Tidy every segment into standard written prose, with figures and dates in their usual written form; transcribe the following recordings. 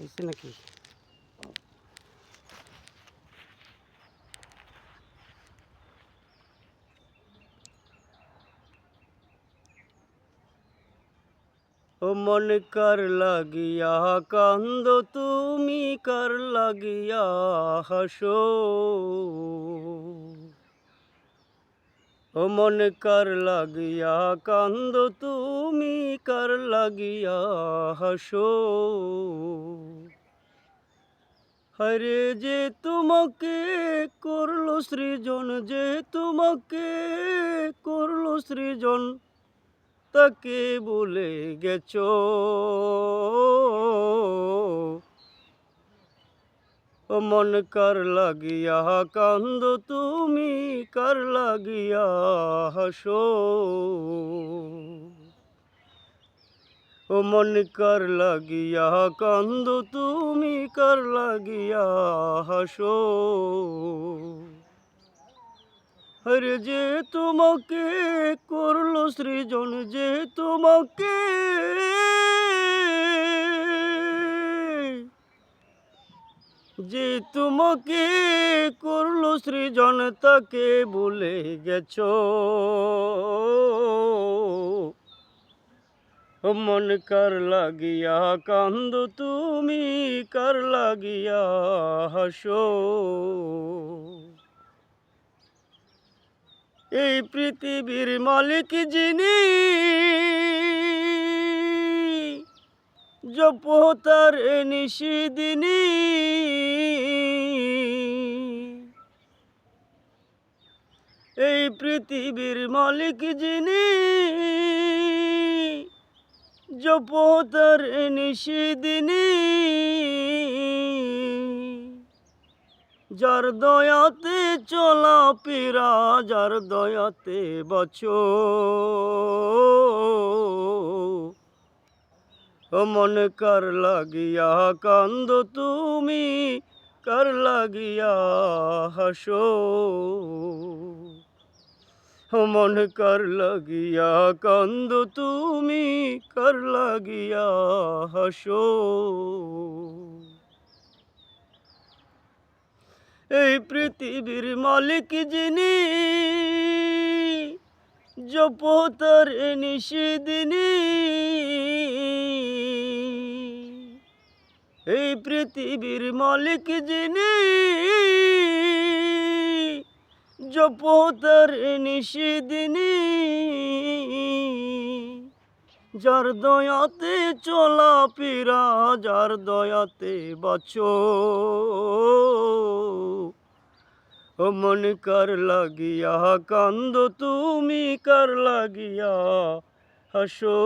হয়েছে নাকি? ও মন কার লাগিয়া কান্দ তুমি, কার লাগিয়া হাসো? ও মন কার লাগিয়া কান্দ তুমি, কার লাগিয়া হাসো? হরে যে তোমাকে করলো সৃজন, যে তোমাকে করলো সৃজন, তাকে ভুলে গেছো। ও মন কার লাগিয়া কান্দ তুমি, কার লাগিয়া হাসো? ও মন কার লাগিয়া কান্দ তুমি, কার লাগিয়া হাসো? হরে যে তোমাকে করলো সৃজন, যে তোমাকে যে তোমাকে করলো সৃজন, তাকে ভুলে গেছো। ও মন কার লাগিয়া কান্দ তুমি, কার লাগিয়া হাসো? এই পৃথিবীর মালিক যিনি, জপো তার নিশিদিনী। এই পৃথিবীর মালিক যিনি, জপো তার নিশিদিনী। যার দয়াতে চলা ফিরা, যার দয়াতে বাঁচো। ও মন কার লাগিয়া কান্দ তুমি, কার লাগিয়া হাসো? ও মন কার লাগিয়া কান্দ তুমি, কার লাগিয়া হাসো? এই পৃথিবীর মালিক যিনি, জপো তার নিশিদিনী। এই পৃথিবীর মালিক যিনি, জপো তার নিশিদিনী। যার দয়াতে চলা ফিরা, যার দয়াতে বাঁচো। ও মন কার লাগিয়া কান্দ তুমি, কার লাগিয়া হাসো?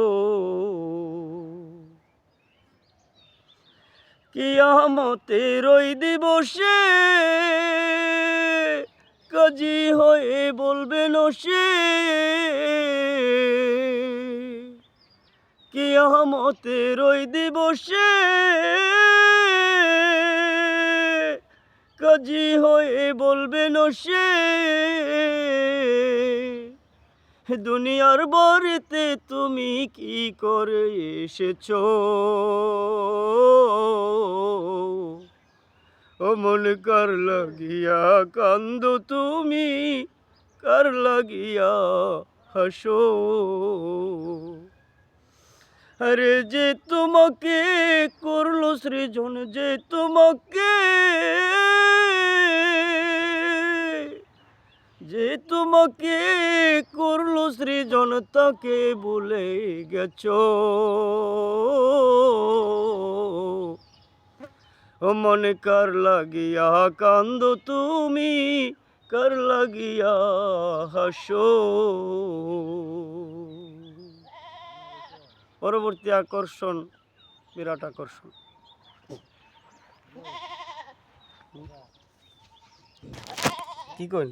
কিয়ামতের ওই দিবসে কাজী হয়ে বলবেন সে, কিয়ামতের ওই দিবসে কাজী হয়ে বলবেন সে, দুনিয়ার বাড়িতে তুমি কি করে এসেছো? ও মন কার লাগিয়া কান্দ তুমি, কার লাগিয়া হাসো? আরে যে তোমাকে করলো সৃজন, যে তোমাকে যে তোমাকে করলো সৃজন, তাকে ভুলে গেছো। ও মন কার লাগিয়া কান্দ তুমি, কার লাগিয়া হাসো? পরবর্তী আকর্ষণ, বিরাট আকর্ষণ। কি কইন?